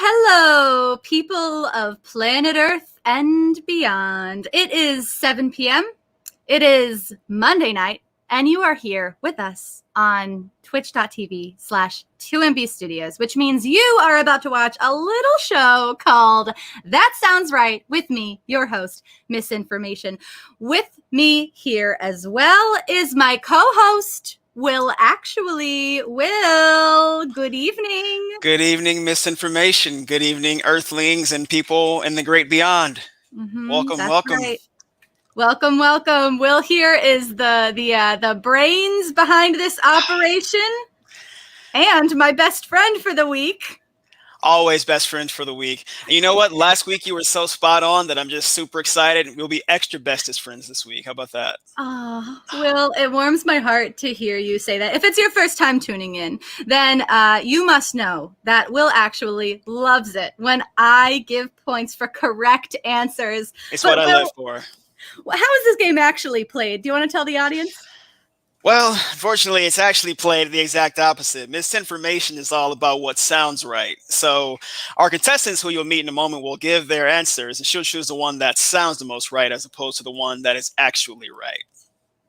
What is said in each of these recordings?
Hello, people of planet Earth and beyond. It is 7 p.m. It is Monday night, and you are here with us on twitch.tv/2MB Studios, which means you are about to watch a little show called That Sounds Right with me, your host, Misinformation. With me here as well is my co-host, Will. Good evening. Good evening, Misinformation. Good evening, Earthlings and people in the great beyond. Welcome. Right. Welcome. Will here is the brains behind this operation and my best friend for the week. Always best friends for the week. And you know what? Last week you were so spot on that I'm just super excited. We'll be extra bestest friends this week. How about that? Oh, Will, it warms my heart to hear you say that. If it's your first time tuning in, then you must know that Will actually loves it when I give points for correct answers. It's what I live for. How is this game actually played? Do you want to tell the audience? Well, unfortunately, it's actually played the exact opposite. Misinformation is all about what sounds right. So our contestants, who you'll meet in a moment, will give their answers, and she'll choose the one that sounds the most right as opposed to the one that is actually right.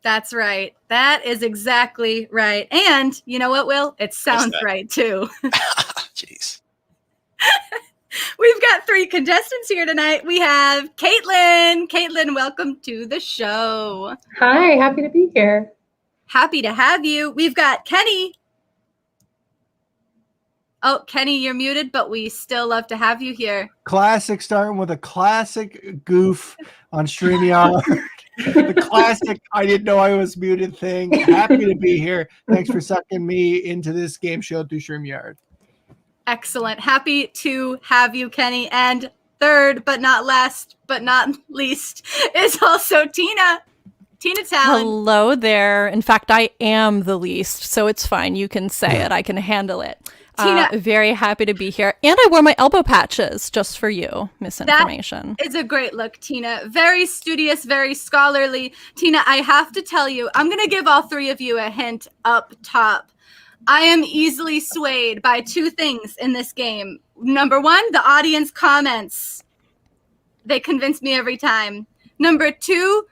That's right. That is exactly right. And you know what, Will? It sounds right, too. Jeez. We've got 3 contestants here tonight. We have Kaitlin. Kaitlin, welcome to the show. Hi, happy to be here. Happy to have you. We've got Kenny. Oh, Kenny, you're muted, but we still love to have you here. Classic, starting with a classic goof on StreamYard. The classic I didn't know I was muted thing. Happy to be here. Thanks for sucking me into this game show through StreamYard. Excellent. Happy to have you, Kenny. And third, but not last, but not least, is also Tina. Tina Tallon. Hello there. In fact, I am the least, so it's fine. You can say it. I can handle it. Tina, very happy to be here. And I wore my elbow patches just for you, misinformation. That is a great look, Tina. Very studious, very scholarly. Tina, I have to tell you, I'm going to give all three of you a hint up top. I am easily swayed by two things in this game. Number one, the audience comments. They convince me every time. Number two,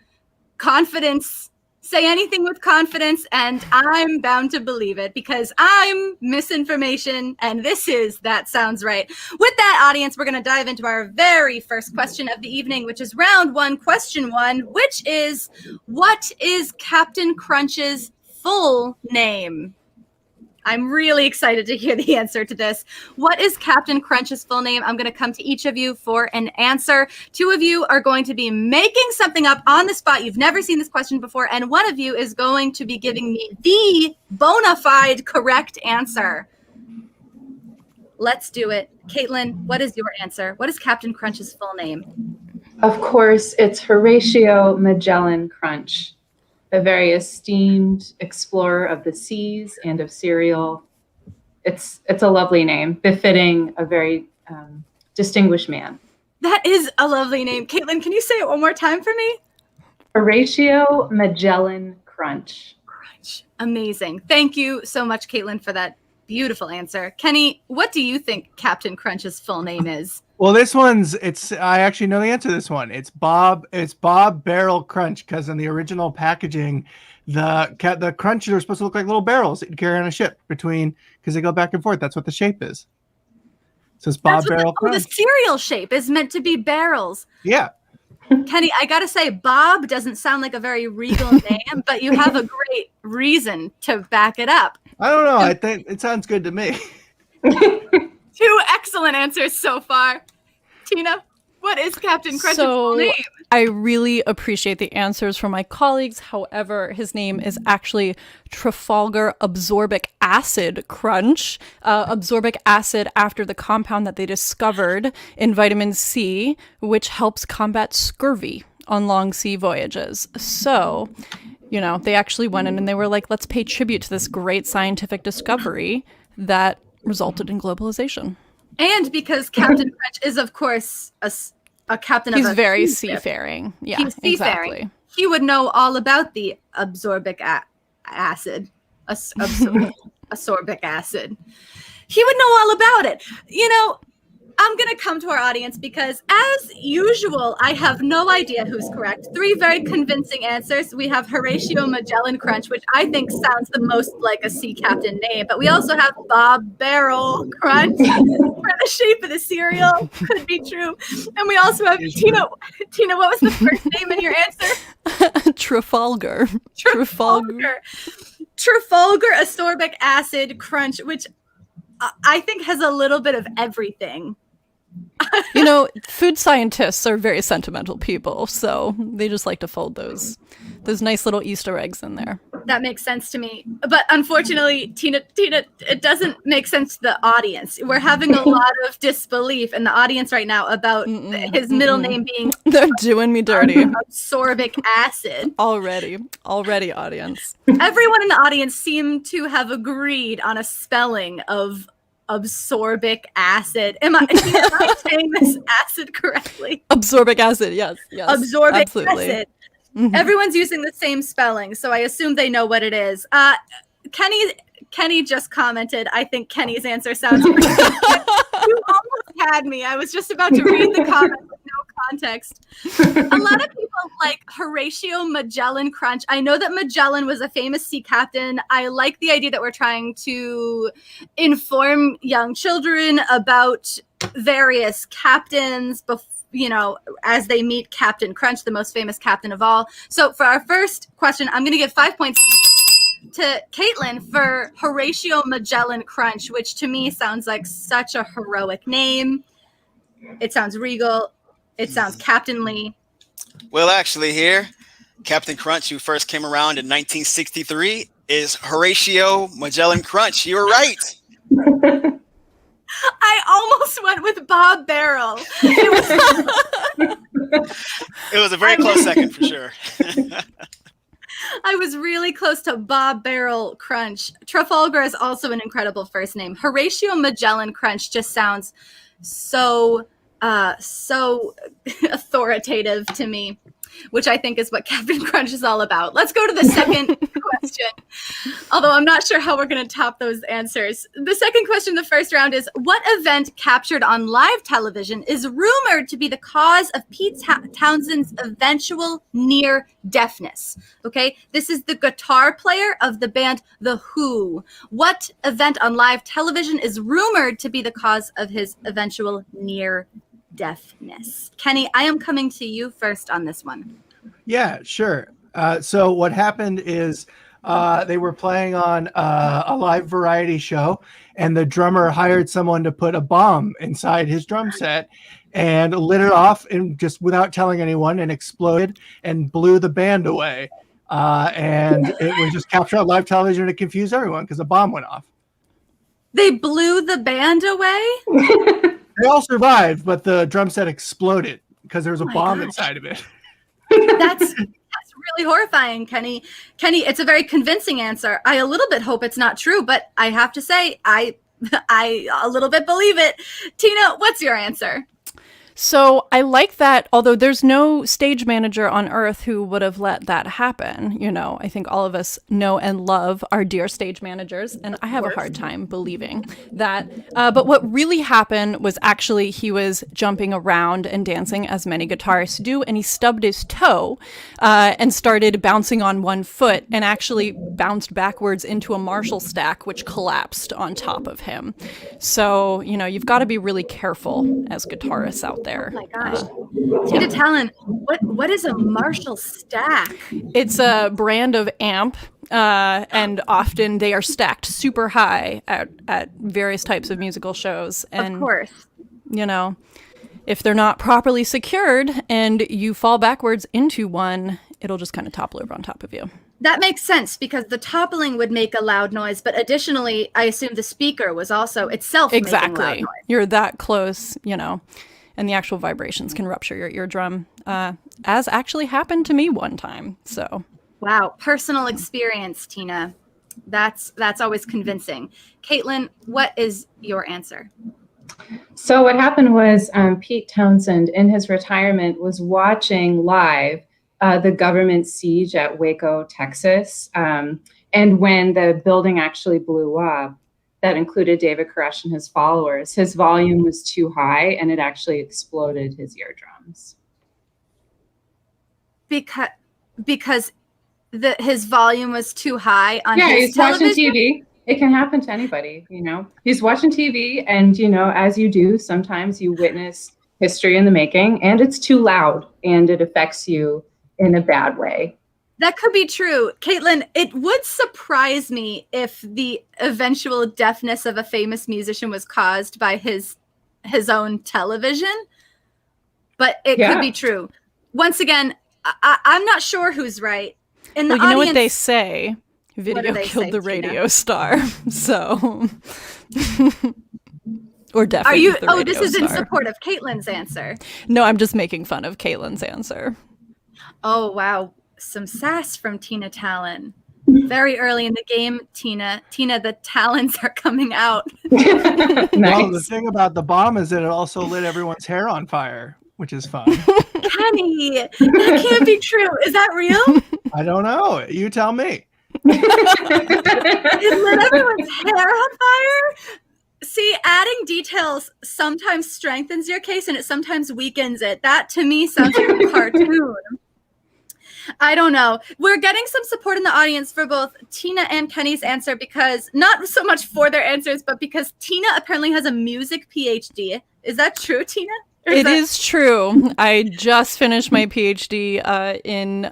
confidence. Say anything with confidence, and I'm bound to believe it because I'm misinformation, and this is That Sounds Right. With that, audience, we're going to dive into our very first question of the evening, which is round one, question one, which is, what is Captain Crunch's full name? I'm really excited to hear the answer to this. What is Captain Crunch's full name? I'm going to come to each of you for an answer. Two of you are going to be making something up on the spot. You've never seen this question before. And one of you is going to be giving me the bona fide correct answer. Let's do it. Kaitlin, what is your answer? What is Captain Crunch's full name? Of course, it's Horatio Magellan Crunch, a very esteemed explorer of the seas and of cereal. It's a lovely name, befitting a very distinguished man. That is a lovely name. Kaitlin, can you say it one more time for me? Horatio Magellan Crunch. Crunch. Amazing. Thank you so much, Kaitlin, for that beautiful answer. Kenny, what do you think Captain Crunch's full name is? Well, I actually know the answer to this one. It's Bob Barrel Crunch, because in the original packaging, the crunches are supposed to look like little barrels that you carry on a ship because they go back and forth. That's what the shape is. So it's Bob Barrel Crunch. The cereal shape is meant to be barrels. Yeah. Kenny, I got to say, Bob doesn't sound like a very regal name, but you have a great reason to back it up. I don't know. I think it sounds good to me. Two excellent answers so far. Tina, what is Captain Crunch's full name? I really appreciate the answers from my colleagues. However, his name is actually Trafalgar Absorbic Acid Crunch. Absorbic acid after the compound that they discovered in vitamin C, which helps combat scurvy on long sea voyages. So, they actually went in and they were like, let's pay tribute to this great scientific discovery that resulted in globalization. And because Captain Crunch is, of course, a captain of a He's very ship. seafaring. Yeah, He's seafaring. Exactly. He would know all about the absorbic acid. Ascorbic acid. He would know all about it. I'm going to come to our audience because, as usual, I have no idea who's correct. Three very convincing answers. We have Horatio Magellan Crunch, which I think sounds the most like a sea captain name. But we also have Bob Barrel Crunch for the shape of the cereal. Could be true. And we also have Tina. Tina, what was the first name in your answer? Trafalgar Ascorbic Acid Crunch, which I think has a little bit of everything. Food scientists are very sentimental people, so they just like to fold those nice little Easter eggs in there. That makes sense to me. But unfortunately, Tina, it doesn't make sense to the audience. We're having a lot of disbelief in the audience right now about his middle name being... They're doing me dirty. Ascorbic acid. Already, audience. Everyone in the audience seemed to have agreed on a spelling of absorbic acid. Am I saying this acid correctly? Absorbic acid, yes. Absorbic absolutely. acid. Mm-hmm. Everyone's using the same spelling, so I assume they know what it is. Kenny just commented, I think Kenny's answer sounds pretty good. You almost had me. I was just about to read the comment with no context. A lot of people like Horatio Magellan Crunch. I know that Magellan was a famous sea captain. I like the idea that we're trying to inform young children about various captains as they meet Captain Crunch, the most famous captain of all. So for our first question, I'm going to give 5 points to Kaitlin for Horatio Magellan Crunch, which to me sounds like such a heroic name. It sounds regal. It sounds captainly. Well, actually here, Captain Crunch, who first came around in 1963, is Horatio Magellan Crunch. You were right. I almost went with Bob Barrel. It was a very close second for sure. I was really close to Bob Barrel Crunch. Trafalgar is also an incredible first name. Horatio Magellan Crunch just sounds so authoritative to me, which I think is what Captain Crunch is all about. Let's go to the second question. Although I'm not sure how we're going to top those answers. The second question in the first round is, what event captured on live television is rumored to be the cause of Pete Townshend's eventual near deafness? Okay, this is the guitar player of the band The Who. What event on live television is rumored to be the cause of his eventual near deafness? Kenny, I am coming to you first on this one. Yeah, sure. So what happened is they were playing on a live variety show, and the drummer hired someone to put a bomb inside his drum set and lit it off, and just without telling anyone, and exploded and blew the band away. And it was just captured on live television to confuse everyone because a bomb went off. They blew the band away? They all survived, but the drum set exploded because there was a bomb inside of it. That's really horrifying, Kenny. Kenny, it's a very convincing answer. I a little bit hope it's not true, but I have to say, I a little bit believe it. Tina, what's your answer? So I like that, although there's no stage manager on earth who would have let that happen. You know, I think all of us know and love our dear stage managers, and I have a hard time believing that. But what really happened was actually he was jumping around and dancing as many guitarists do, and he stubbed his toe and started bouncing on one foot and actually bounced backwards into a Marshall stack, which collapsed on top of him. So, you know, you've got to be really careful as guitarists out there. Oh my gosh. Tina Tallon, what is a Marshall stack? It's a brand of amp, and often they are stacked super high at various types of musical shows. And, of course. You know, if they're not properly secured and you fall backwards into one, it'll just kind of topple over on top of you. That makes sense because the toppling would make a loud noise, but additionally, I assume the speaker was also itself making loud noise. You're that close, you know. And the actual vibrations can rupture your eardrum, as actually happened to me one time. So, wow, personal experience, Tina. That's always convincing. Kaitlin, what is your answer? So what happened was Pete Townshend, in his retirement, was watching live the government siege at Waco, Texas. And when the building actually blew up, that included David Koresh and his followers, his volume was too high and it actually exploded his eardrums. Because his volume was too high on his television? Yeah, he's watching TV. It can happen to anybody, you know. He's watching TV and, you know, as you do, sometimes you witness history in the making and it's too loud and it affects you in a bad way. That could be true. Kaitlin, it would surprise me if the eventual deafness of a famous musician was caused by his own television, but it could be true. Once again, I'm not sure who's right. In the well, you audience, know what they say? Video killed the radio star. So, or definitely. Are you? The radio this is star. in support of Caitlin's answer. No, I'm just making fun of Caitlin's answer. Oh wow. Some sass from Tina Tallon. Very early in the game, Tina, the talons are coming out. Nice. Well, the thing about the bomb is that it also lit everyone's hair on fire, which is fun. Kenny, that can't be true. Is that real? I don't know. You tell me. It lit everyone's hair on fire? See, adding details sometimes strengthens your case and it sometimes weakens it. That to me sounds like a cartoon. I don't know. We're getting some support in the audience for both Tina and Kenny's answer because not so much for their answers, but because Tina apparently has a music PhD. Is that true, Tina? It is true. I just finished my PhD in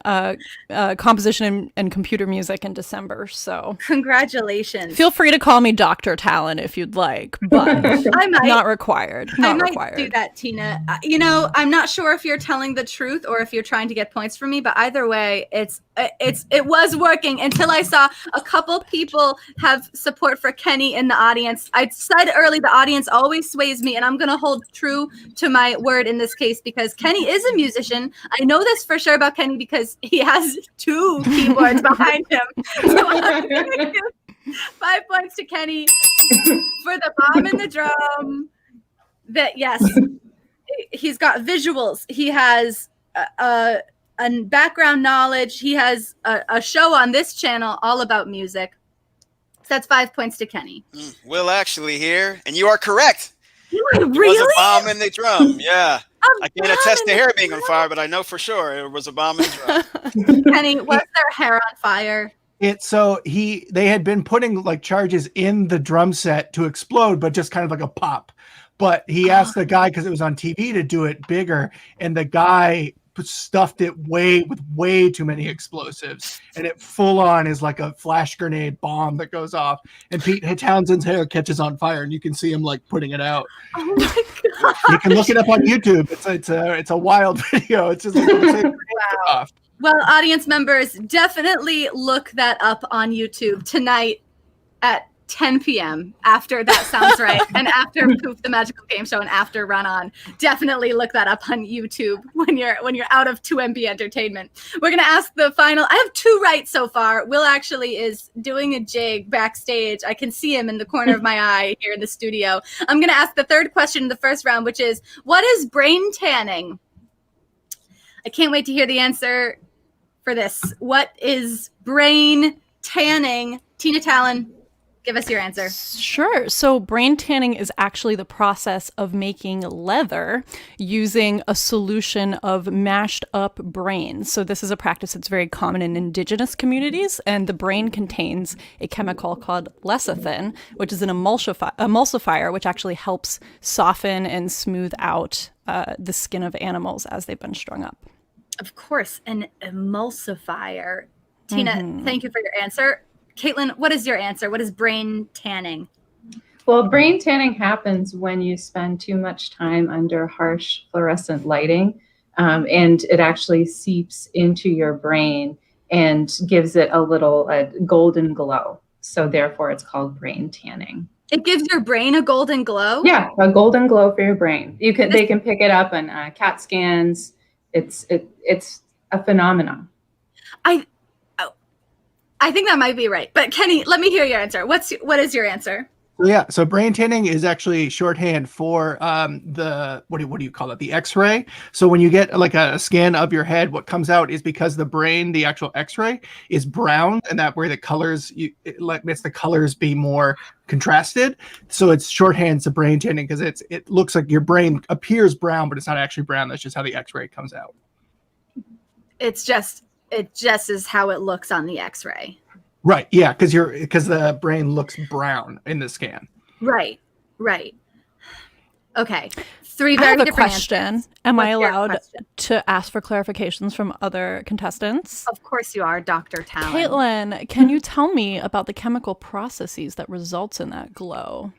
composition and computer music in December. So congratulations. Feel free to call me Dr. Tallon if you'd like, but I might. Not required. I might do that, Tina. You know, I'm not sure if you're telling the truth or if you're trying to get points from me, but either way, it was working until I saw a couple people have support for Kenny in the audience. I said early the audience always sways me, and I'm going to hold true to my my word in this case because Kenny is a musician. I know this for sure about Kenny because he has 2 keyboards behind him. So I'm gonna give 5 points to Kenny for the bomb and the drum. That yes, he's got visuals. He has a background knowledge. He has a show on this channel all about music. So that's 5 points to Kenny. Will actually here, and you are correct. Really? It was a bomb in the drum. Yeah. I can't attest to hair being on fire, but I know for sure it was a bomb in the drum. Kenny, was their hair on fire? They had been putting like charges in the drum set to explode, but just kind of like a pop. But he asked the guy, because it was on TV, to do it bigger, and the guy stuffed it with way too many explosives, and it full on is like a flash grenade bomb that goes off, and Pete Townshend's hair catches on fire, and you can see him like putting it out. Oh my god! You can look it up on YouTube. It's a wild video. It's just like wow. Well, audience members, definitely look that up on YouTube tonight at 10 p.m. after That Sounds Right, and after Poof the Magical Game Show, and after Run On. Definitely look that up on YouTube when you're out of 2MB entertainment. We're gonna ask the final. I have 2 right so far. Will actually is doing a jig backstage. I can see him in the corner of my eye here in the studio. I'm gonna ask the 3rd question in the first round, which is, what is brain tanning? I can't wait to hear the answer for this. What is brain tanning? Tina Tallon, give us your answer. Sure. So brain tanning is actually the process of making leather using a solution of mashed up brain. So this is a practice that's very common in indigenous communities, and the brain contains a chemical called lecithin, which is an emulsifier, which actually helps soften and smooth out the skin of animals as they've been strung up. Of course, an emulsifier. Tina, thank you for your answer. Kaitlin, what is your answer? What is brain tanning? Well, brain tanning happens when you spend too much time under harsh fluorescent lighting, and it actually seeps into your brain and gives it a golden glow. So therefore, it's called brain tanning. It gives your brain a golden glow? Yeah, a golden glow for your brain. They can pick it up on CAT scans. It's a phenomenon. I think that might be right. But Kenny, let me hear your answer. What is your answer? Yeah, so brain tanning is actually shorthand for the what do you call it? The X-ray. So when you get like a scan of your head, what comes out is because the brain, the actual X-ray, is brown, and that where the colors it makes the colors be more contrasted. So it's shorthand to brain tanning because it looks like your brain appears brown, but it's not actually brown. That's just how the X-ray comes out. It just is how it looks on the X-ray. Right. Yeah, because the brain looks brown in the scan. Right. Okay. 3 very different question. Answers. Am I allowed to ask for clarifications from other contestants? Of course you are, Dr. Tallon. Kaitlin, can you tell me about the chemical processes that results in that glow?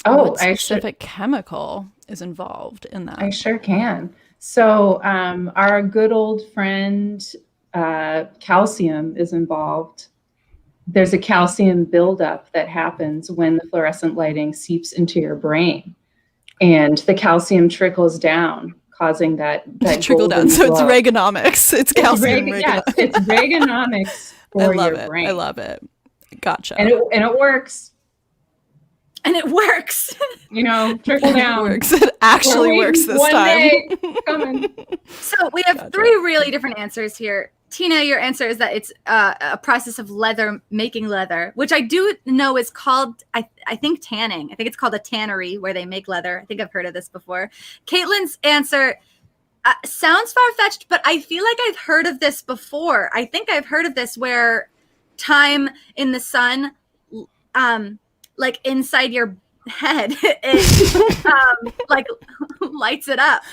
Oh, what specific chemical is involved in that? I sure can. So our good old friend calcium is involved. There's a calcium buildup that happens when the fluorescent lighting seeps into your brain, and the calcium trickles down, causing that trickle down. So it's Reaganomics. It's calcium. Yes, it's Reaganomics for your brain. I love it. Gotcha. And it works. And it works. Trickle down. It works. It actually works this one time. Day coming. So we have 3 really different answers here. Tina, your answer is that it's a process of making leather, which I do know is called, I think, tanning. I think it's called a tannery where they make leather. I think I've heard of this before. Caitlin's answer sounds far-fetched, but I feel like I've heard of this before. I think I've heard of this where time in the sun, like inside your head, like lights it up.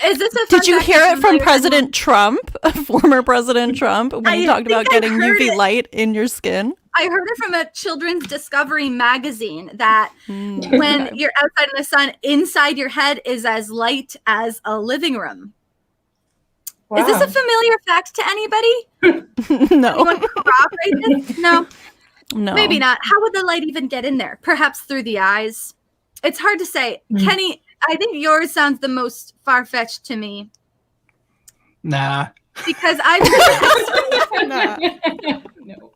Is this a? Did you hear it from President Trump, former President Trump, when he talked about getting UV light in your skin? I heard it from a children's Discovery magazine that when you're outside in the sun, inside your head is as light as a living room. Wow. Is this a familiar fact to anybody? No. Anyone corroborate this? No. No. Maybe not. How would the light even get in there? Perhaps through the eyes. It's hard to say. Kenny, I think yours sounds the most far-fetched to me Nah. because Nah. No.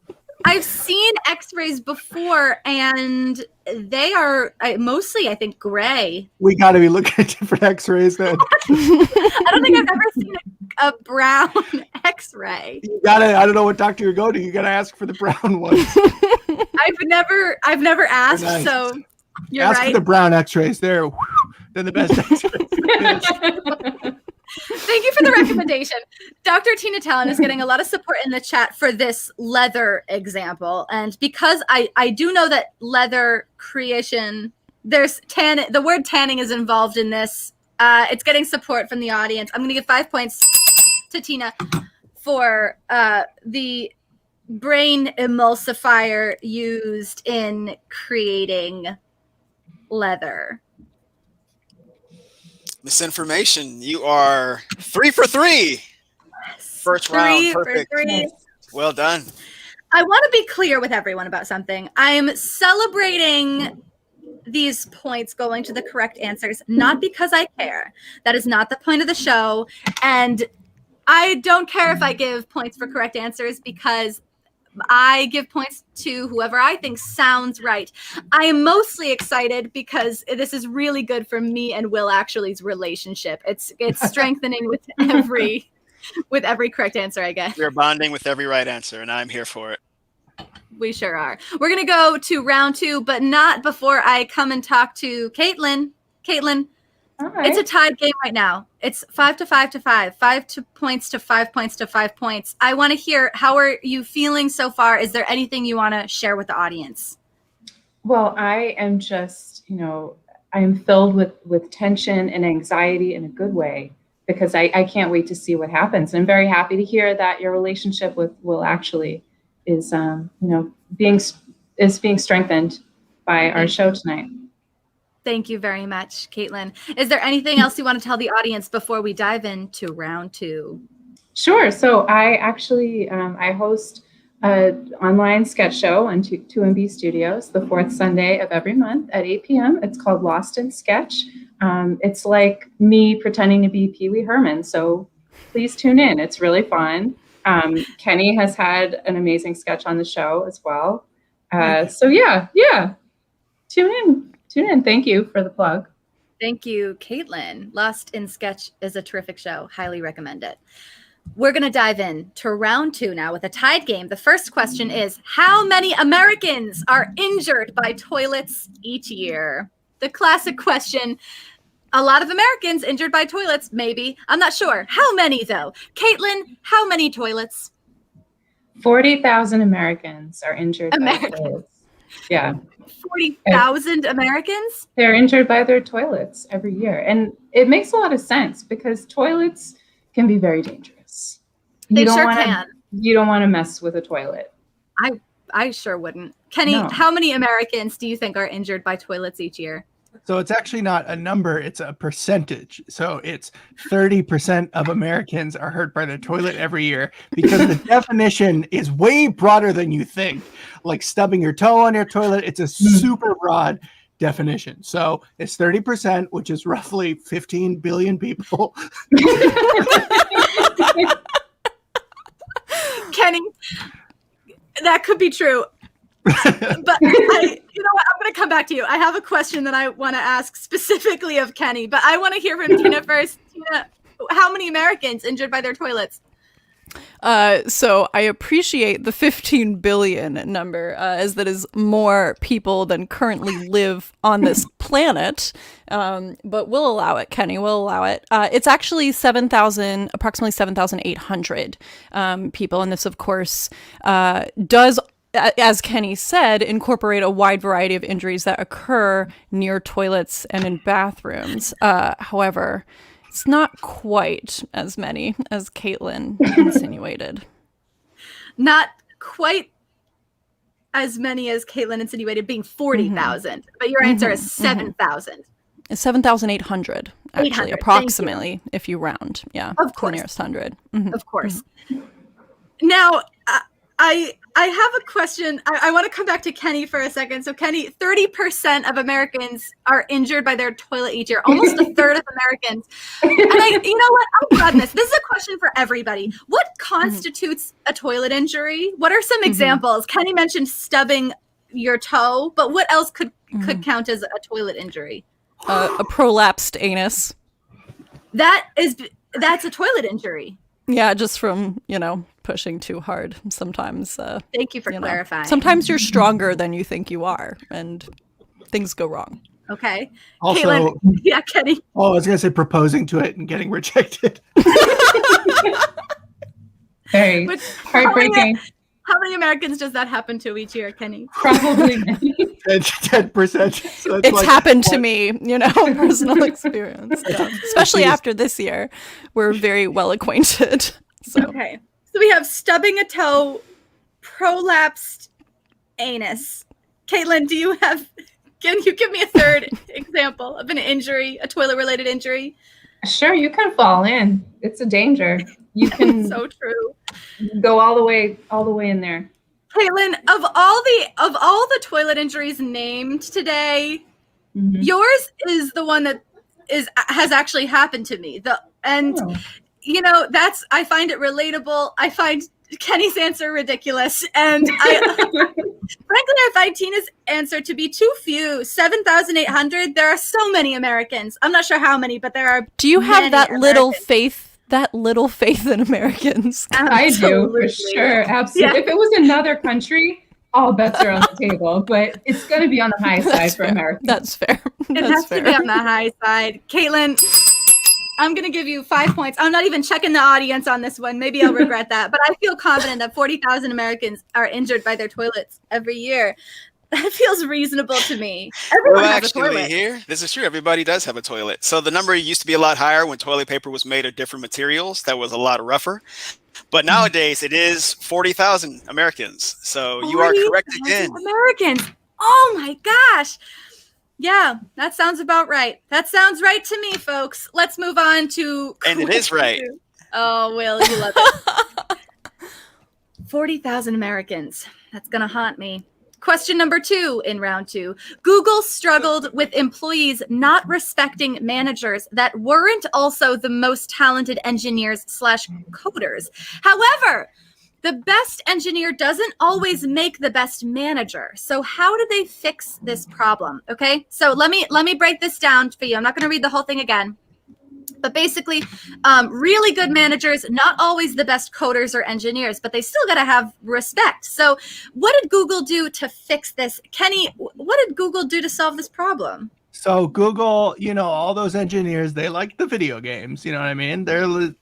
I've seen X-rays before, and they are mostly, I think, gray. We got to be looking at different X-rays then. I don't think I've ever seen a brown X-ray. You gotta. I don't know what doctor you're going to. You gotta ask for the brown one. I've never asked, Nice. so you're Ask right. for the brown X-rays. They're the best X-rays. Thank you for the recommendation. Dr. Tina Tallon is getting a lot of support in the chat for this leather example. And because I do know that leather creation, there's the word tanning is involved in this. It's getting support from the audience. I'm going to give 5 points to Tina for the brain emulsifier used in creating leather. Misinformation. You are 3 for 3. First round, perfect. For 3. Well done. I want to be clear with everyone about something. I'm celebrating these points going to the correct answers, not because I care. That is not the point of the show. And I don't care if I give points for correct answers because I give points to whoever I think sounds right. I am mostly excited because this is really good for me and Will Actually's relationship. It's strengthening with every correct answer I get. We're bonding with every right answer, and I'm here for it. We sure are. We're going to go to round 2, but not before I come and talk to Kaitlin. Kaitlin, All right. it's a tied game right now. It's 5 to 5 to 5, 5 points to 5 points to 5 points. I want to hear, how are you feeling so far? Is there anything you want to share with the audience? Well, I am just, I am filled with tension and anxiety in a good way because I can't wait to see what happens. I'm very happy to hear that your relationship with Will Actually is, being strengthened by our show tonight. Thank you very much, Kaitlin. Is there anything else you want to tell the audience before we dive into round 2? Sure. So I actually, I host an online sketch show on 2MB Studios the 4th Sunday of every month at 8 p.m. It's called Lost in Sketch. It's like me pretending to be Pee Wee Herman. So please tune in. It's really fun. Kenny has had an amazing sketch on the show as well. So yeah. Tune in. Thank you for the plug. Thank you, Kaitlin. Lost in Sketch is a terrific show. Highly recommend it. We're going to dive in to round 2 now with a tied game. The first question is, how many Americans are injured by toilets each year? The classic question. A lot of Americans injured by toilets, maybe. I'm not sure. How many, though? Kaitlin, how many toilets? 40,000 Americans are injured by toilets. Yeah. 40,000 Americans? They're injured by their toilets every year. And it makes a lot of sense because toilets can be very dangerous. They sure can. You don't want to mess with a toilet. I sure wouldn't. Kenny, No. How many Americans do you think are injured by toilets each year? So it's actually not a number, it's a percentage. So it's 30% of Americans are hurt by the toilet every year because the definition is way broader than you think. Like stubbing your toe on your toilet, it's a super broad definition. So it's 30%, which is roughly 15 billion people. Kenny, that could be true. But you know what? I'm going to come back to you. I have a question that I want to ask specifically of Kenny, but I want to hear from Tina first. Tina, how many Americans injured by their toilets? So I appreciate the 15 billion number, as that is more people than currently live on this planet. But we'll allow it, Kenny. We'll allow it. It's actually approximately 7,800 people, and this, of course, does, as Kenny said, incorporate a wide variety of injuries that occur near toilets and in bathrooms. However, it's not quite as many as Kaitlin insinuated. Not quite as many as Kaitlin insinuated, being 40,000. But your answer is 7,000. 7,800, actually, 800, approximately, if you round. Yeah, of to course. the nearest 100. Of course. Now, I have a question. I want to come back to Kenny for a second. So Kenny, 30% of Americans are injured by their toilet each year. Almost a third of Americans. And you know what? I'm glad this. This is a question for everybody. What constitutes a toilet injury? What are some examples? Kenny mentioned stubbing your toe, but what else could count as a toilet injury? A prolapsed anus. That's a toilet injury. Yeah, just from, pushing too hard sometimes. Thank you for clarifying. Sometimes you're stronger than you think you are, and things go wrong. Okay. Also, Kaitlin, yeah, Kenny. Oh, I was going to say proposing to it and getting rejected. Very heartbreaking. How many Americans does that happen to each year, Kenny? Probably 10%. So it's happened to me, personal experience. Yeah. Especially after this year. We're very well acquainted. So. Okay. So we have stubbing a toe, prolapsed anus. Kaitlin, can you give me a third example of an injury, a toilet-related injury? Sure, you can fall in. It's a danger. You can so true. Go all the way in there. Kaitlin, of all the toilet injuries named today, yours is the one that has actually happened to me. I find it relatable. I find Kenny's answer ridiculous, and frankly, I find Tina's answer to be too few. 7,800. There are so many Americans. I'm not sure how many, but there are. Do you have that Americans. little faith? That little faith in Americans. I do, for sure. Absolutely. Yeah. If it was another country, all bets are on the table, but it's going to be on the high side for Americans. That's fair. It has to be on the high side. Kaitlin, I'm going to give you 5 points. I'm not even checking the audience on this one. Maybe I'll regret that, but I feel confident that 40,000 Americans are injured by their toilets every year. That feels reasonable to me. Everyone has a toilet. Here, this is true. Everybody does have a toilet. So the number used to be a lot higher when toilet paper was made of different materials. That was a lot rougher. But nowadays it is 40,000 Americans. So you are correct again. Americans. Oh my gosh. Yeah, that sounds about right. That sounds right to me, folks. Let's move on to. And it is right. Oh, Will, you love it. 40,000 Americans. That's going to haunt me. Question number 2 in round 2. Google struggled with employees not respecting managers that weren't also the most talented engineers/coders. However, the best engineer doesn't always make the best manager. So how do they fix this problem? Okay, so let me break this down for you. I'm not going to read the whole thing again. But basically, really good managers, not always the best coders or engineers, but they still got to have respect. So what did Google do to fix this? Kenny, what did Google do to solve this problem? So Google, all those engineers, they like the video games. You know what I mean? They're doing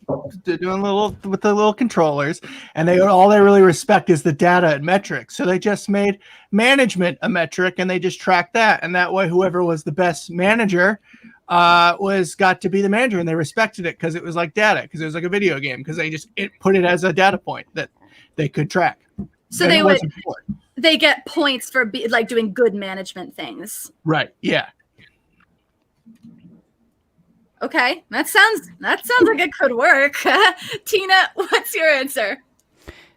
with the little controllers, and all they really respect is the data and metrics. So they just made management a metric, and they just tracked that. And that way, whoever was the best manager got to be the manager, and they respected it because it was like data, because it was like a video game, because it put it as a data point that they could track. So they get points for doing good management things. Right. Yeah. Okay, that sounds like it could work. Tina, what's your answer?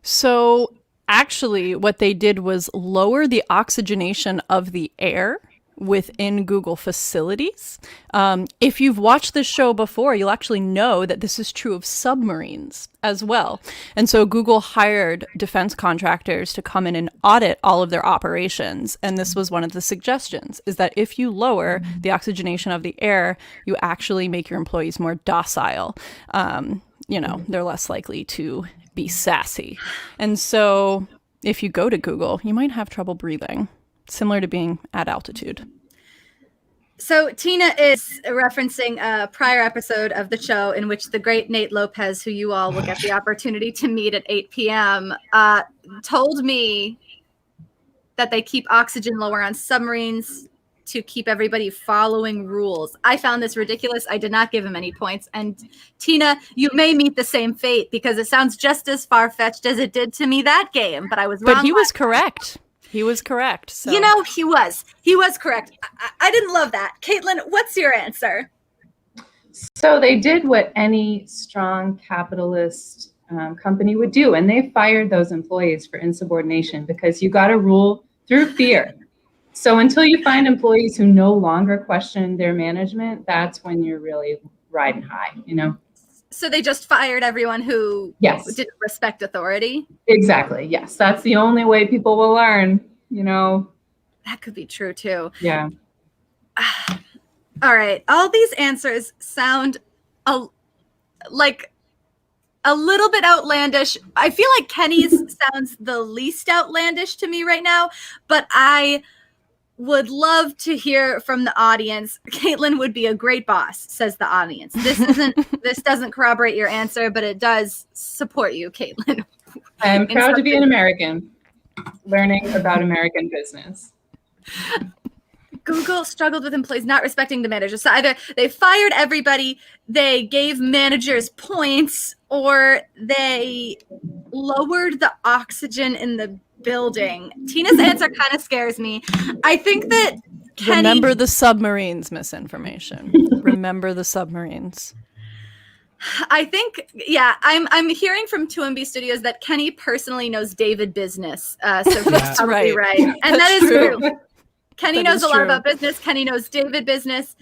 So actually, what they did was lower the oxygenation of the air within Google facilities. If you've watched this show before, you'll actually know that this is true of submarines as well. And so Google hired defense contractors to come in and audit all of their operations. And this was one of the suggestions, is that if you lower the oxygenation of the air, you actually make your employees more docile. They're less likely to be sassy. And so if you go to Google, you might have trouble breathing. Similar to being at altitude. So Tina is referencing a prior episode of the show in which the great Nate Lopez, who you all will get the opportunity to meet at 8 p.m., told me that they keep oxygen lower on submarines to keep everybody following rules. I found this ridiculous. I did not give him any points. And Tina, you may meet the same fate, because it sounds just as far-fetched as it did to me that game, but I was wrong. But he was correct. He was correct. So. He was correct. I didn't love that. Kaitlin, what's your answer? So they did what any strong capitalist company would do. And they fired those employees for insubordination because you got to rule through fear. So until you find employees who no longer question their management, that's when you're really riding high, So they just fired everyone who didn't respect authority? Exactly. Yes. That's the only way people will learn, That could be true too. Yeah. All right. All these answers sound like a little bit outlandish. I feel like Kenny's sounds the least outlandish to me right now, but I would love to hear from the audience. Kaitlin would be a great boss, says the audience. This doesn't corroborate your answer, but it does support you, Kaitlin. I'm proud to be an American, learning about American business. Google struggled with employees not respecting the managers. So either they fired everybody, they gave managers points, or they lowered the oxygen in the building. Tina's answer kind of scares me. I think that Kenny... Remember the submarines, misinformation. Remember the submarines. I think, I'm hearing from 2MB Studios that Kenny personally knows David business. So he's probably right. And that is true. Kenny knows a lot about business. Kenny knows David business.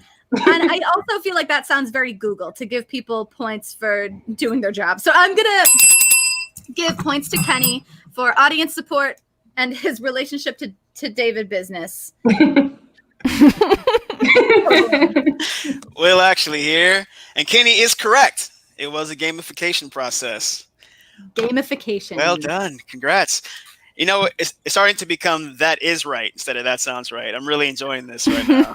And I also feel like that sounds very Google to give people points for doing their job. So I'm going to give points to Kenny for audience support and his relationship to David business. Will actually here, and Kenny is correct. It was a gamification process. Gamification. Well done. Congrats. It's starting to become that is right instead of that sounds right. I'm really enjoying this right now.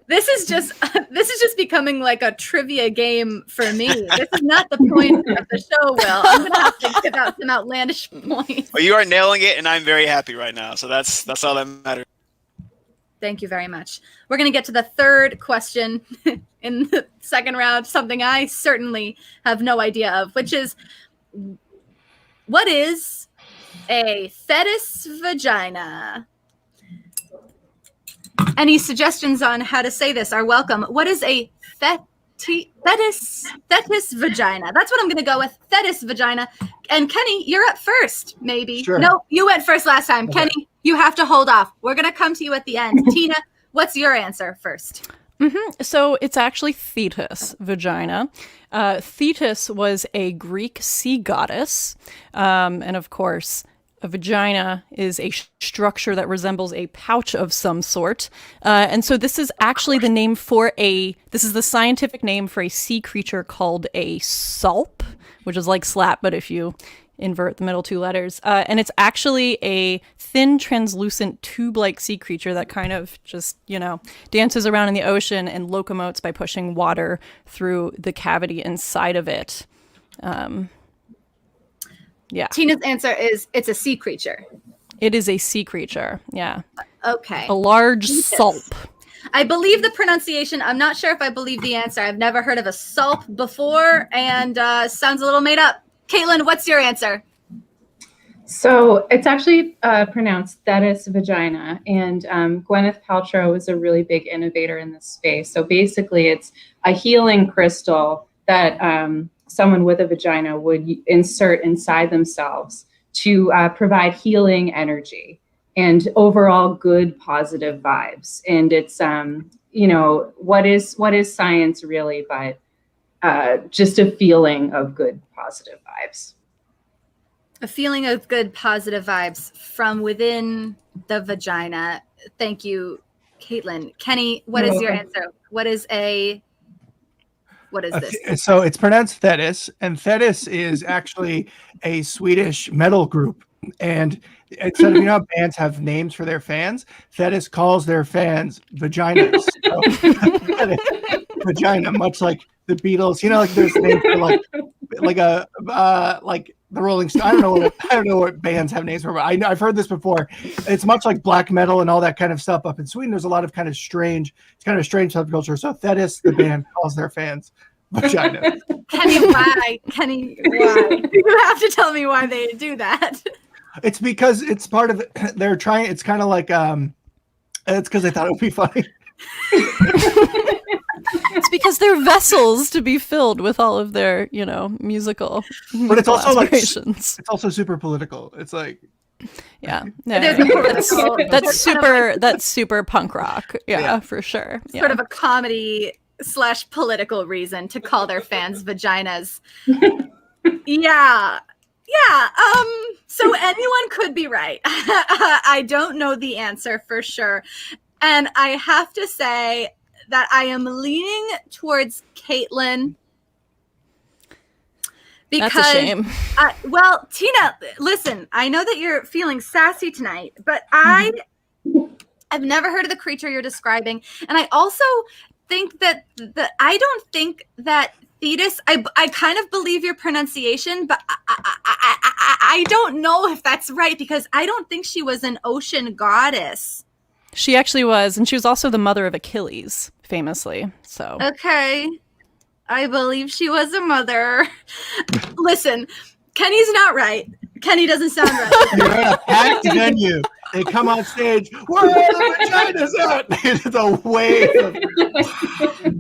This is just becoming like a trivia game for me. This is not the point of the show, Will. I'm going to have to give out some outlandish points. Well, you are nailing it, and I'm very happy right now. So that's all that matters. Thank you very much. We're going to get to the third question in the second round, something I certainly have no idea of, which is, what is a fetus vagina? Any suggestions on how to say this are welcome. What is a fetus vagina? That's what I'm going to go with, fetus vagina. And Kenny, you're up first, maybe. Sure. No, you went first last time. Okay. Kenny, you have to hold off. We're going to come to you at the end. Tina, what's your answer first? So it's actually Thetis vagina. Thetis was a Greek sea goddess. And of course, a vagina is a structure that resembles a pouch of some sort. And so this is actually this is the scientific name for a sea creature called a salp, which is like slap, but if you invert the middle two letters. And it's actually a thin, translucent, tube-like sea creature that kind of just, dances around in the ocean and locomotes by pushing water through the cavity inside of it. Yeah. Tina's answer is it's a sea creature. It is a sea creature. Yeah. Okay. A large salp. I believe the pronunciation. I'm not sure if I believe the answer. I've never heard of a salp before, and sounds a little made up. Kaitlin, what's your answer? So it's actually pronounced Thetis vagina, and Gwyneth Paltrow was a really big innovator in this space. So basically, it's a healing crystal that someone with a vagina would insert inside themselves to provide healing energy and overall good positive vibes. And it's what is science really but just a feeling of good positive vibes. A feeling of good positive vibes from within the vagina. Thank you, Kaitlin. Kenny, what is your answer? What is this? So it's pronounced Thetis, and Thetis is actually a Swedish metal group. And instead of, how bands have names for their fans, Thetis calls their fans vaginas. So, vagina, much like the Beatles. Like there's names for like the Rolling Stones. I don't know what bands have names for, but I've heard this before. It's much like black metal and all that kind of stuff up in Sweden. There's a lot of kind of strange subculture. So Thetis, the band, calls their fans vagina. Kenny, why? You have to tell me why they do that. It's because it's part of it. They're trying. It's kind of like it's because they thought it would be funny. It's because they're vessels to be filled with all of their, musical. But it's also aspirations. it's also super political. It's like, yeah, that's super punk rock. Yeah, for sure. Yeah. Sort of a comedy / political reason to call their fans vaginas. Yeah. So anyone could be right. I don't know the answer for sure. And I have to say that I am leaning towards Kaitlin. Because, that's a shame. Well, Tina, listen, I know that you're feeling sassy tonight, but I've never heard of the creature you're describing. And I also think that I don't think that Thetis, I kind of believe your pronunciation, but I don't know if that's right, because I don't think she was an ocean goddess. She actually was, and she was also the mother of Achilles, famously. So okay, I believe she was a mother. Listen, Kenny's not right. Kenny doesn't sound right. you're at a packed venue. They come on stage. Where are the vaginas at? It's a wave of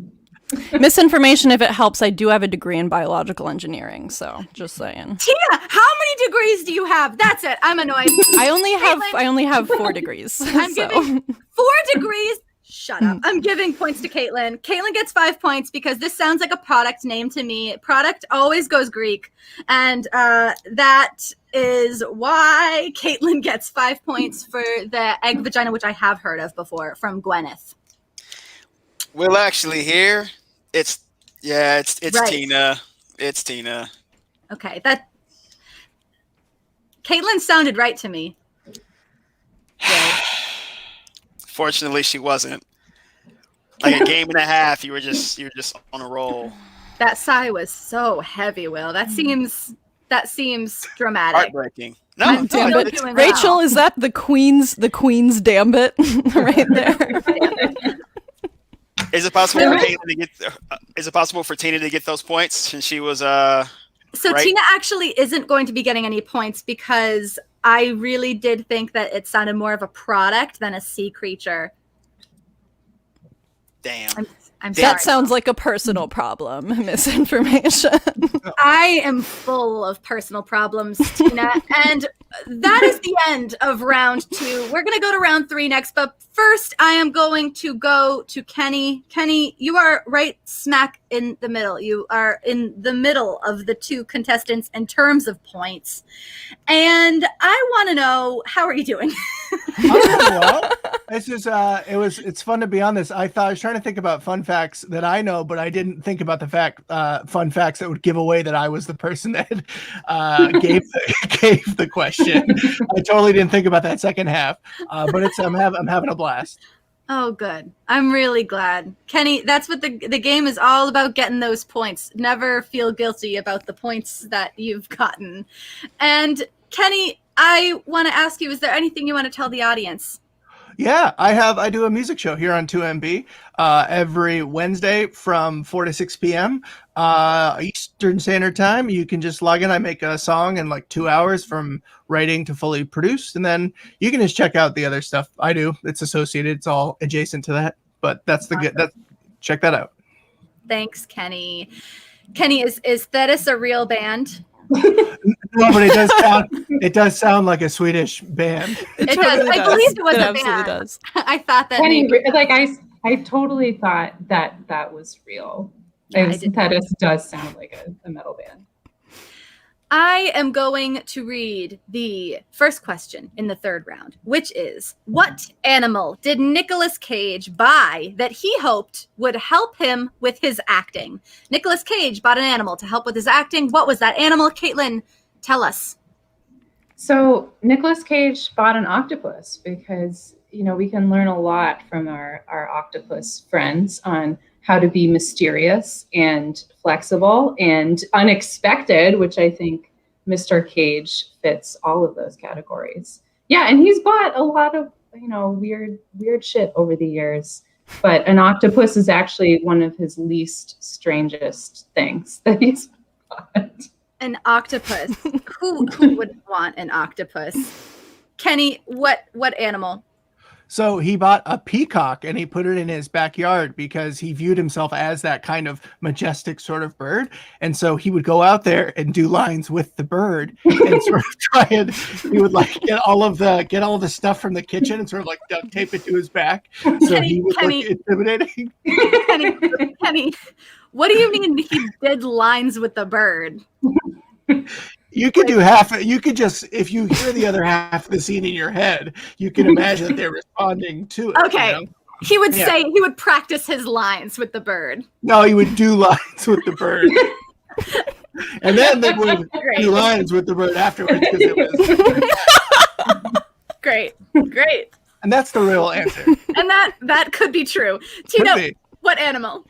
misinformation. If it helps, I do have a degree in biological engineering. So just saying. Tina, how many degrees do you have? That's it. I'm annoyed. I only have 4 degrees. I'm giving 4 degrees. Shut up. I'm giving points to Kaitlin. Kaitlin gets 5 points because this sounds like a product name to me. Product always goes Greek. And that is why Kaitlin gets 5 points for the egg vagina, which I have heard of before from Gwyneth. Well, actually, here it's right. Tina. It's Tina. Okay, that Kaitlin sounded right to me. Yeah. Fortunately, she wasn't. Like a game and a half, you were just on a roll. That sigh was so heavy, Will. That seems dramatic. Heartbreaking. No, I'm Damn doing it. Rachel, is that the Queen's Gambit right there? Is it possible for Kaitlin to get? Is it possible for Tina to get those points since she was So right? Tina actually isn't going to be getting any points because I really did think that it sounded more of a product than a sea creature. Damn. I'm sorry. That sounds like a personal problem. Misinformation. I am full of personal problems, Tina. And that is the end of round 2. We're going to go to round 3 next. But first, I am going to go to Kenny. Kenny, you are right smack in the middle. You are in the middle of the 2 contestants in terms of points. And I want to know, how are you doing? well, it's fun to be on this. I was trying to think about fun facts that I know, but I didn't think about the fun facts that would give away that I was the person that gave the question. I totally didn't think about that second half, but I'm having a blast. Oh, good. I'm really glad. Kenny, that's what the game is all about, getting those points. Never feel guilty about the points that you've gotten. And Kenny, I want to ask you, is there anything you want to tell the audience? Yeah, I do a music show here on 2MB every Wednesday from 4 to 6 p.m. Eastern Standard Time. You can just log in. I make a song in like 2 hours from writing to fully produced. And then you can just check out the other stuff I do. It's associated. It's all adjacent to that. But that's check that out. Thanks, Kenny. Kenny, is Thetis a real band? No, but it does sound like a Swedish band. It does. I believe it was a band. Does. I thought that Kenny, maybe. like I totally thought that was real. Yeah, That does sound like a metal band. I am going to read the first question in the 3rd round, which is, what animal did Nicolas Cage buy that he hoped would help him with his acting? Nicolas Cage bought an animal to help with his acting. What was that animal? Kaitlin, tell us. So Nicolas Cage bought an octopus because, we can learn a lot from our octopus friends on how to be mysterious and flexible and unexpected, which I think Mr. Cage fits all of those categories. Yeah, and he's bought a lot of, weird shit over the years. But an octopus is actually one of his least strangest things that he's bought. An octopus. Who wouldn't want an octopus? Kenny, what animal? So he bought a peacock and he put it in his backyard because he viewed himself as that kind of majestic sort of bird. And so he would go out there and do lines with the bird and sort of try and he would like get all the stuff from the kitchen and sort of like duct tape it to his back. So he would look intimidating. Kenny, what do you mean he did lines with the bird? You could do half. You could just, if you hear the other half of the scene in your head, you can imagine that they're responding to it. Okay. You know? He would say, he would practice his lines with the bird. No, he would do lines with the bird. And then they would do lines with the bird afterwards because it was. Great. And that's the real answer. And that could be true. Tina, what animal?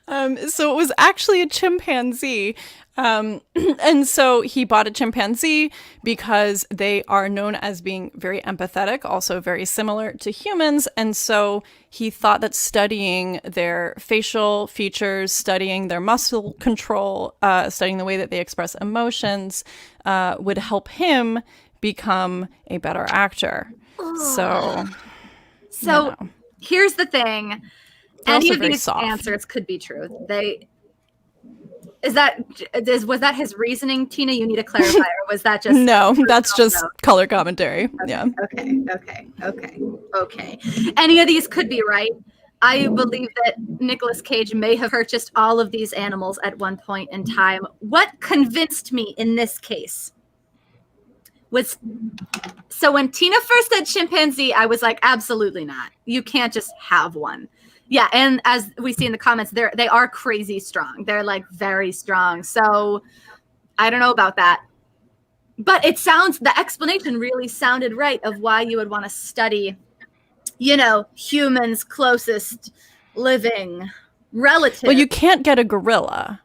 So it was actually a chimpanzee. And so he bought a chimpanzee because they are known as being very empathetic, also very similar to humans. And so he thought that studying their facial features, studying their muscle control, studying the way that they express emotions, would help him become a better actor. So here's the thing. They're Any also of very these soft. answers could be true. Was that his reasoning, Tina? You need to clarify, or was that just No, that's just color commentary. Okay, Yeah. Okay. Any of these could be right. I believe that Nicolas Cage may have purchased all of these animals at one point in time. What convinced me in this case was, so when Tina first said chimpanzee, I was like, absolutely not. You can't just have one. Yeah, and as we see in the comments, they are crazy strong. They're like very strong. So I don't know about that. But the explanation really sounded right of why you would want to study, humans' closest living relative. Well, you can't get a gorilla,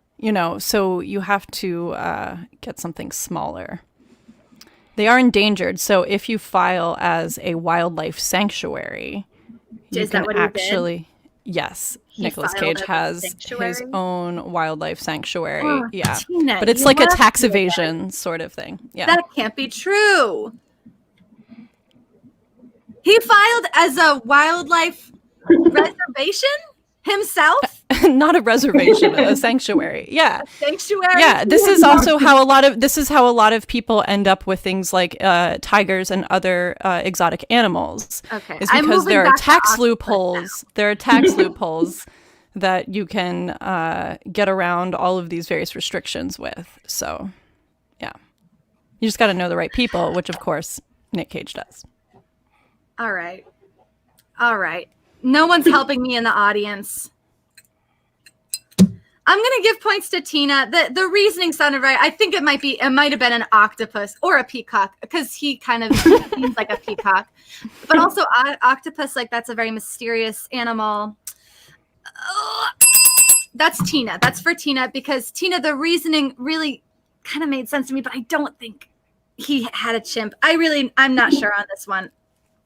so you have to get something smaller. They are endangered. So if you file as a wildlife sanctuary, Is that what he did? Yes, He Nicolas filed Cage as a has sanctuary? his own wildlife sanctuary. Oh, Yeah, Tina, but it's you like a left tax me evasion sort of thing. Yeah, That can't be true. He filed as a wildlife reservation himself? not a reservation, a sanctuary. Yeah, Sanctuary? yeah. This is also how a lot of people end up with things like tigers and other exotic animals. Okay, is I'm because moving there are back to tax octopus loopholes. There are tax loopholes that you can get around all of these various restrictions with. So, yeah, you just got to know the right people, which of course Nick Cage does. All right. No one's helping me in the audience. I'm going to give points to Tina. The reasoning sounded right. I think it might have been an octopus or a peacock because he kind of seems like a peacock. But also octopus, like that's a very mysterious animal. That's Tina. That's for Tina because Tina, the reasoning really kind of made sense to me, but I don't think he had a chimp. I'm not sure on this one.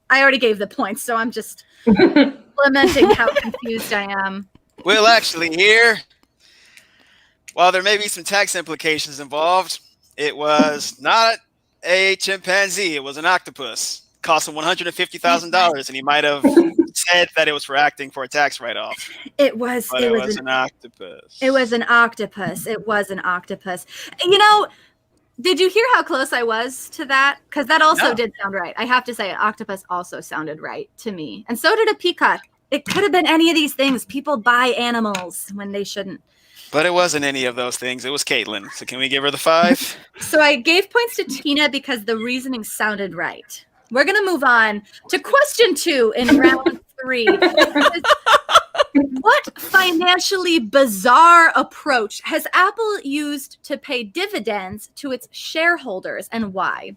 I already gave the points, so I'm just lamenting how confused I am. Well, actually, here, while there may be some tax implications involved, it was not a chimpanzee. It was an octopus. Cost him $150,000, and he might have said that it was for acting for a tax write-off. It was an octopus. It was an octopus. Did you hear how close I was to that? Because that also did sound right. I have to say, an octopus also sounded right to me. And so did a peacock. It could have been any of these things. People buy animals when they shouldn't. But it wasn't any of those things. It was Kaitlin. So can we give her the 5? So I gave points to Tina because the reasoning sounded right. We're going to move on to question 2 in round 3. What financially bizarre approach has Apple used to pay dividends to its shareholders and why?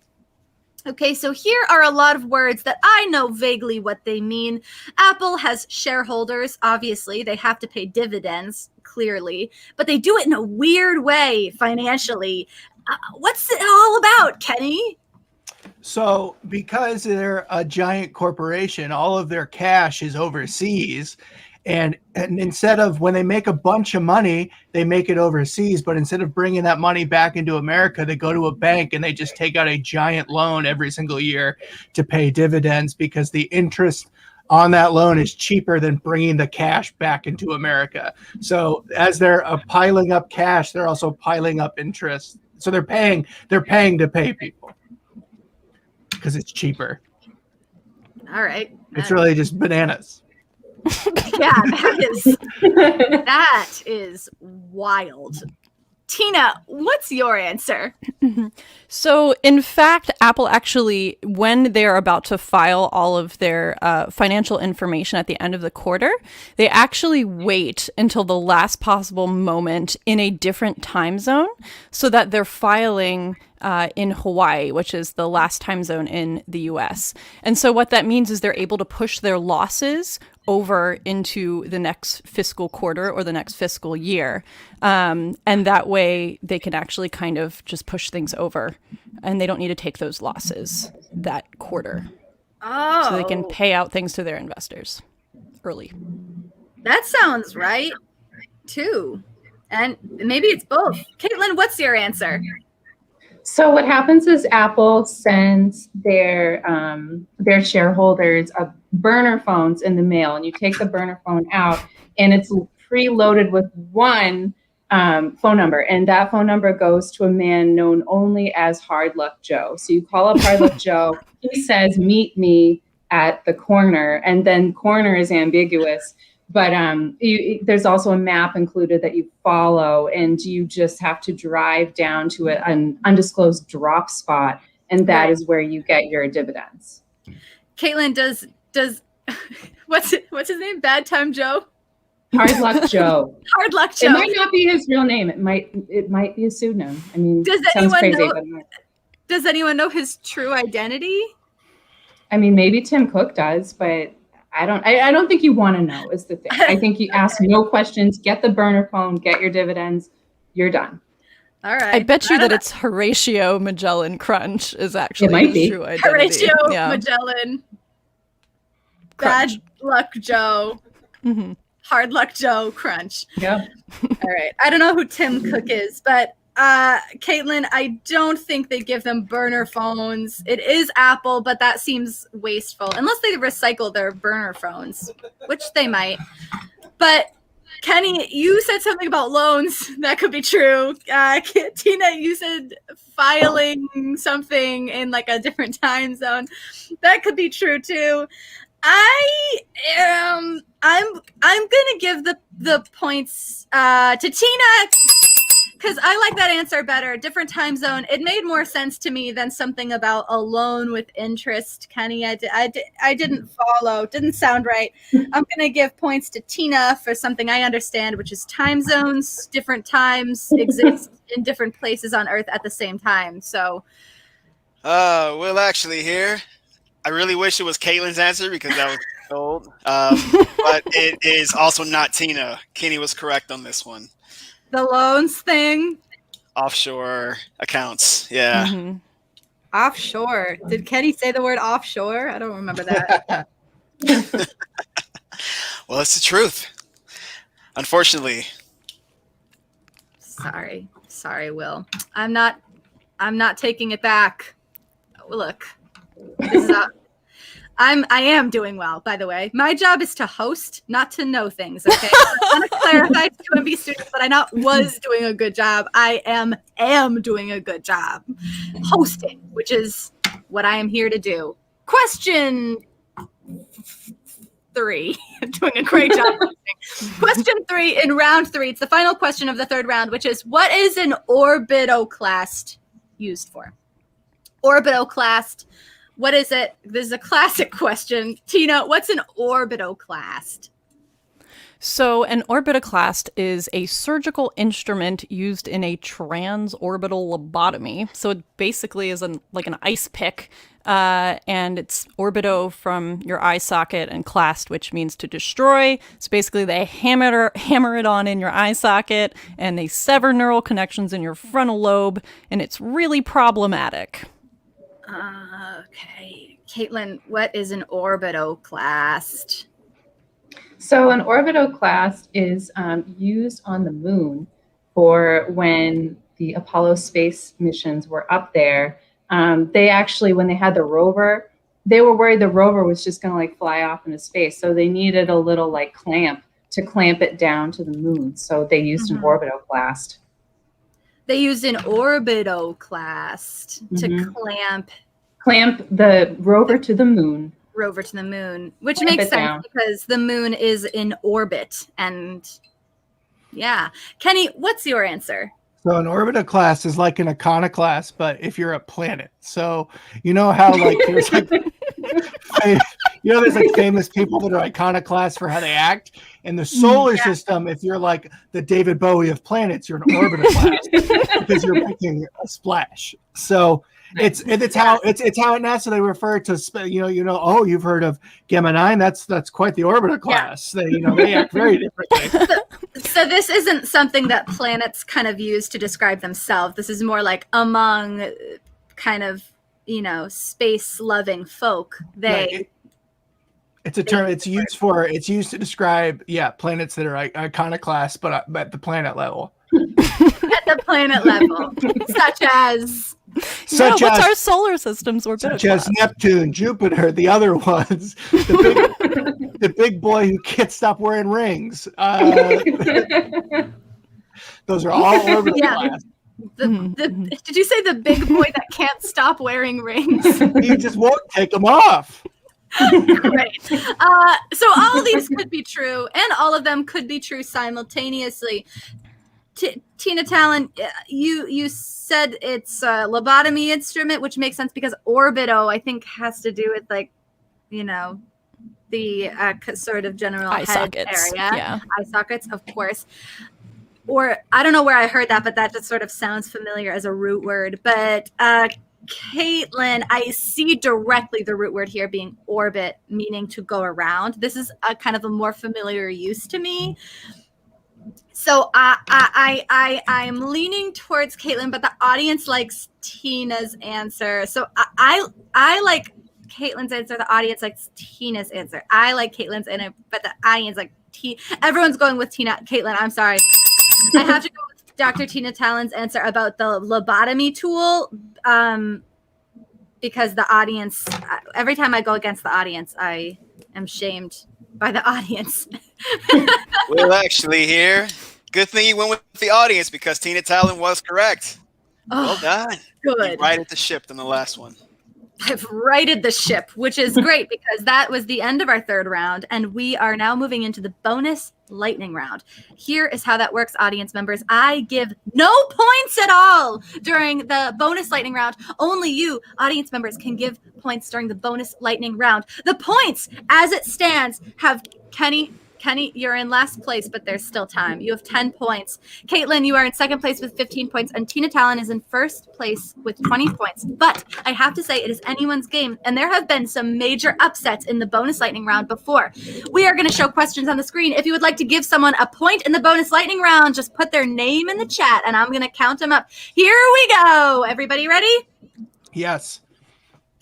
Okay, so here are a lot of words that I know vaguely what they mean. Apple has shareholders, obviously. They have to pay dividends, clearly. But they do it in a weird way financially. What's it all about, Kenny? So because they're a giant corporation, all of their cash is overseas. And instead of, when they make a bunch of money, they make it overseas. But instead of bringing that money back into America, they go to a bank and they just take out a giant loan every single year to pay dividends, because the interest on that loan is cheaper than bringing the cash back into America. So as they're piling up cash, they're also piling up interest. So they're paying to pay people because it's cheaper. All right. It's really just bananas. Yeah, that is wild. Tina, what's your answer? So, in fact, Apple actually, when they're about to file all of their financial information at the end of the quarter, they actually wait until the last possible moment in a different time zone so that they're filing in Hawaii, which is the last time zone in the US. And so what that means is they're able to push their losses over into the next fiscal quarter or the next fiscal year. And that way they can actually kind of just push things over, and they don't need to take those losses that quarter. Oh. So they can pay out things to their investors early. That sounds right, too. And maybe it's both. Kaitlin, what's your answer? So what happens is Apple sends their shareholders burner phones in the mail, and you take the burner phone out, and it's preloaded with one phone number, and that phone number goes to a man known only as Hard Luck Joe. So you call up Hard Luck Joe. He says, "Meet me at the corner," and then corner is ambiguous. But there's also a map included that you follow, and you just have to drive down to an undisclosed drop spot, and that is where you get your dividends. Kaitlin, does what's his name? Bad Time Joe? Hard Luck Joe. Hard Luck Joe. It might not be his real name. It might be a pseudonym. I mean, sounds crazy, but does anyone know his true identity? I mean, maybe Tim Cook does, but I don't think you want to know is the thing. I think you ask no questions, get the burner phone, get your dividends, you're done. All right. I bet you that it's Horatio Magellan Crunch is actually his true identity. Horatio Magellan. Crunch. Bad Luck Joe. Mm-hmm. Hard Luck Joe Crunch. Yeah. All right. I don't know who Tim Cook is, but Kaitlin, I don't think they give them burner phones. It is Apple, but that seems wasteful. Unless they recycle their burner phones, which they might. But Kenny, you said something about loans. That could be true. Tina, you said filing something in like a different time zone. That could be true too. I'm gonna give the points to Tina, because I like that answer better. Different time zone. It made more sense to me than something about a loan with interest. Kenny, I didn't follow. Didn't sound right. I'm going to give points to Tina for something I understand, which is time zones. Different times exist in different places on Earth at the same time. So, well, actually, here, I really wish it was Caitlin's answer because that was told. But it is also not Tina. Kenny was correct on this one. The loans thing? Offshore accounts, yeah. Mm-hmm. Offshore. Did Kenny say the word offshore? I don't remember that. Well, it's the truth. Unfortunately. Sorry, Will. I'm not taking it back. Look, this is I am doing well, by the way. My job is to host, not to know things, okay? I want to clarify to QMB students that I not was doing a good job. I am doing a good job hosting, which is what I am here to do. Question 3. I'm doing a great job hosting. Question 3 in round 3. It's the final question of the third round, which is, what is an orbitoclast used for? Orbitoclast. What is it? This is a classic question. Tina, what's an orbitoclast? So an orbitoclast is a surgical instrument used in a transorbital lobotomy. So it basically is like an ice pick, and it's orbito from your eye socket and clast, which means to destroy. So basically they hammer it on in your eye socket, and they sever neural connections in your frontal lobe, and it's really problematic. Okay. Kaitlin, what is an orbitoclast? So an orbitoclast is used on the moon for when the Apollo space missions were up there. They actually, when they had the rover, they were worried the rover was just going to like fly off into space. So they needed a little like clamp to clamp it down to the moon. So they used an orbitoclast. They used an orbitoclast to Clamp the rover to the moon. Which makes sense because the moon is in orbit. And yeah. Kenny, what's your answer? So an orbitoclast is like an iconoclast, but if you're a planet. So you know how like there's like there's like famous people that are iconoclasts for how they act. In the solar system, if you're like the David Bowie of planets, you're an orbitoclast because you're making a splash. So it's how at NASA they refer to oh, you've heard of Gamma 9, that's quite the orbitoclast. They act very differently. So this isn't something that planets kind of use to describe themselves. This is more like among kind of space loving folk. It's a term. It's used to describe planets that are iconoclasts, but at the planet level. At the planet level, such as what's our solar system's orbitoclast? Such as Neptune, Jupiter, the other ones, the big boy who can't stop wearing rings. Those are all orbitoclasts. Did you say the big boy that can't stop wearing rings? He just won't take them off. Great. So all these could be true, and all of them could be true simultaneously. Tina Tallon, you said it's a lobotomy instrument, which makes sense because orbital, I think, has to do with the sort of general eye head sockets. area. Yeah. Eye sockets, of course. Or I don't know where I heard that, but that just sort of sounds familiar as a root word. But Kaitlin, I see directly the root word here being orbit, meaning to go around. This is a kind of a more familiar use to me. So I'm leaning towards Kaitlin, but the audience likes Tina's answer. So I like Caitlin's answer. The audience likes Tina's answer. I like Caitlin's answer, but the audience like everyone's going with Kaitlin. I'm sorry. I have to go with Dr. Tina Tallon's answer about the lobotomy tool, because the audience. Every time I go against the audience, I am shamed by the audience. Well, actually, here, good thing you went with the audience because Tina Tallon was correct. Well done. Good. You righted the ship in the last one. I've righted the ship, which is great because that was the end of our third round, and we are now moving into the bonus lightning round. Here is how that works, audience members. I give no points at all during the bonus lightning round. Only you, audience members, can give points during the bonus lightning round. The points, as it stands, have Kenny, you're in last place, but there's still time. You have 10 points. Kaitlin, you are in second place with 15 points, and Tina Tallon is in first place with 20 points. But I have to say, it is anyone's game, and there have been some major upsets in the bonus lightning round before. We are going to show questions on the screen. If you would like to give someone a point in the bonus lightning round, just put their name in the chat, and I'm going to count them up. Here we go. Everybody ready? Yes.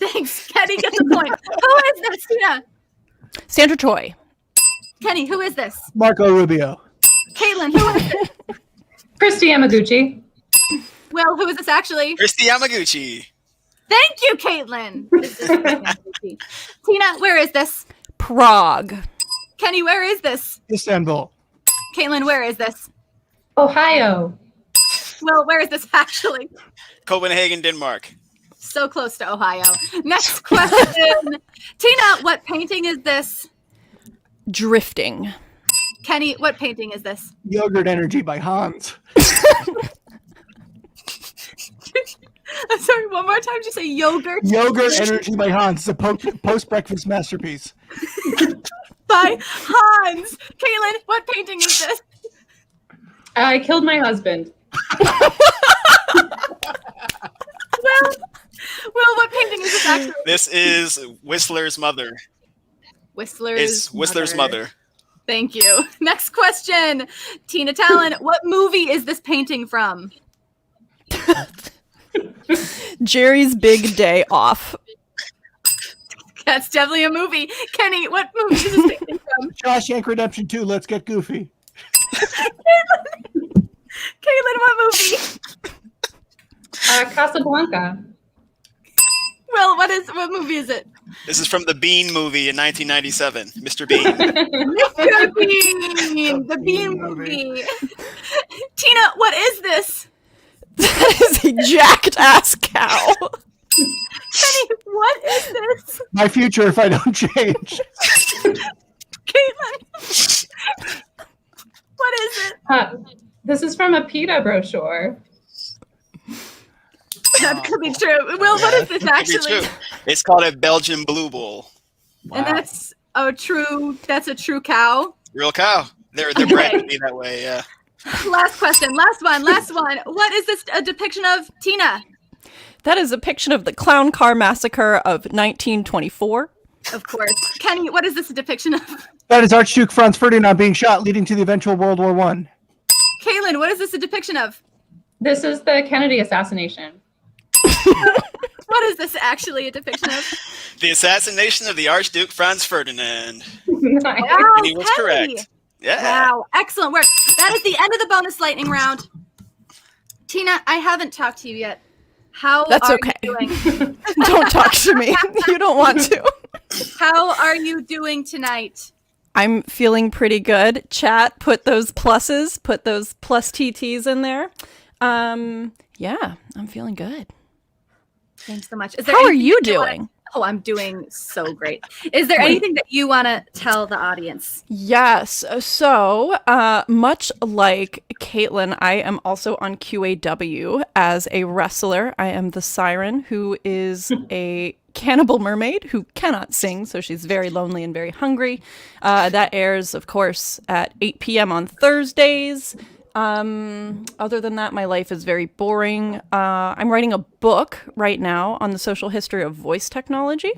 Thanks. Kenny gets a point. Who is this, Tina? Sandra Choi. Kenny, who is this? Marco Rubio. Kaitlin, who is this? Christy Yamaguchi. Will, who is this actually? Christy Yamaguchi. Thank you, Kaitlin. This is Christy Yamaguchi. Tina, where is this? Prague. Kenny, where is this? Istanbul. Kaitlin, where is this? Ohio. Will, where is this actually? Copenhagen, Denmark. So close to Ohio. Next question. Tina, what painting is this? Drifting. Kenny, what painting is this? Yogurt Energy by Hans. I'm sorry, one more time. Did you say yogurt? Yogurt Energy by Hans. It's a post-breakfast masterpiece. By Hans. Kaitlin, what painting is this? I killed my husband. Will, what painting is this actually? This is Whistler's mother. It's Whistler's mother. Thank you. Next question. Tina Tallon, what movie is this painting from? Jerry's Big Day Off. That's definitely a movie. Kenny, what movie is this taken from? Shawshank Redemption 2. Let's get goofy. Kaitlin, what movie? Casablanca. Will, what movie is it? This is from the Bean movie in 1997. Mr. Bean. Mr. Bean, the Bean movie. Tina, what is this? That is a jacked ass cow. Kenny, what is this? My future if I don't change. Kaitlin, what is it? This is from a PETA brochure. That could be true. Will, what is this actually? It's called a Belgian Blue Bull. And that's a true cow. Real cow. They're bred to be that way, yeah. Last question. Last one. What is this a depiction of, Tina? That is a depiction of the Clown Car Massacre of 1924. Of course. Kenny, what is this a depiction of? That is Archduke Franz Ferdinand being shot, leading to the eventual World War I. Kaitlin, what is this a depiction of? This is the Kennedy assassination. What is this actually a depiction of? The assassination of the Archduke Franz Ferdinand. Nice. Wow, And he was Kenny. correct. Yeah. Wow, excellent work. That is the end of the bonus lightning round. Tina, I haven't talked to you yet. How That's are okay. you doing? Don't talk to me. You don't want to. How are you doing tonight? I'm feeling pretty good. Chat, put those pluses, put those plus TTs in there. Yeah, I'm feeling good. Thanks so much. How are you doing? Oh, I'm doing so great. Is there anything that you want to tell the audience? Yes. So, much like Kaitlin, I am also on QAW as a wrestler. I am the Siren, who is a cannibal mermaid who cannot sing, so she's very lonely and very hungry. That airs, of course, at 8 p.m. on Thursdays. Other than that, my life is very boring. I'm writing a book right now on the social history of voice technology.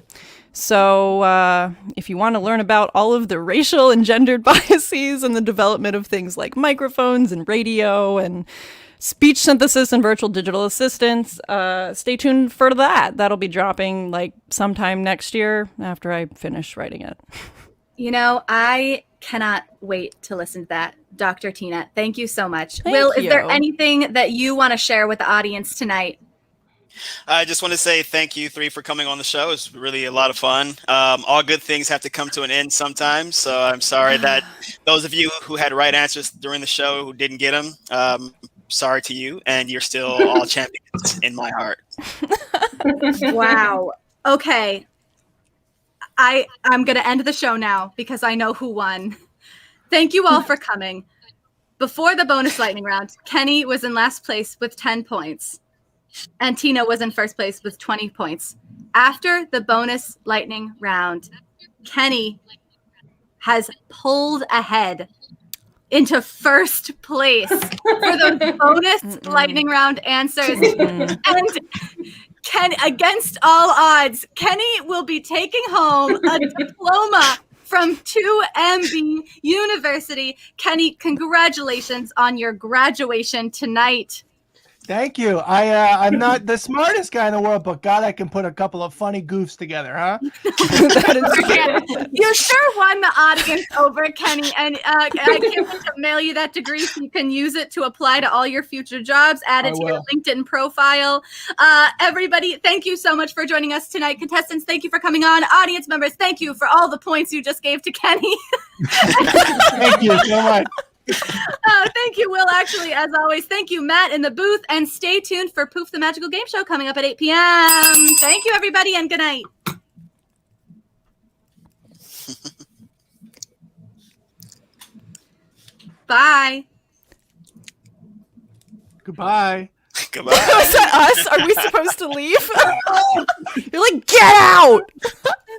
So if you want to learn about all of the racial and gendered biases and the development of things like microphones and radio and speech synthesis and virtual digital assistants, stay tuned for that. That'll be dropping like sometime next year after I finish writing it. You know, I cannot wait to listen to that. Dr. Tina, thank you so much. Thank Will, is there you. anything that you want to share with the audience tonight? I just want to say thank you three for coming on the show. It's really a lot of fun. All good things have to come to an end sometimes. So I'm sorry that those of you who had right answers during the show who didn't get them, sorry to you. And you're still all champions in my heart. Wow. Okay. I'm going to end the show now because I know who won. Thank you all for coming. Before the bonus lightning round, Kenny was in last place with 10 points, and Tina was in first place with 20 points. After the bonus lightning round, Kenny has pulled ahead into first place for the bonus lightning round answers. And Ken, against all odds, Kenny will be taking home a diploma from 2MB University. Kenny, congratulations on your graduation tonight. Thank you. I'm not the smartest guy in the world, but God, I can put a couple of funny goofs together, huh? That is true. You sure won the audience over, Kenny, and I can't wait to mail you that degree so you can use it to apply to all your future jobs, add it to your LinkedIn profile. Everybody, thank you so much for joining us tonight. Contestants, thank you for coming on. Audience members, thank you for all the points you just gave to Kenny. Thank you so much. Thank you, Will. Actually, as always, thank you, Matt, in the booth. And stay tuned for Poof the Magical Game Show coming up at 8 p.m. Thank you, everybody, and good night. Bye. Goodbye. Goodbye. Was that us? Are we supposed to leave? You're like, get out!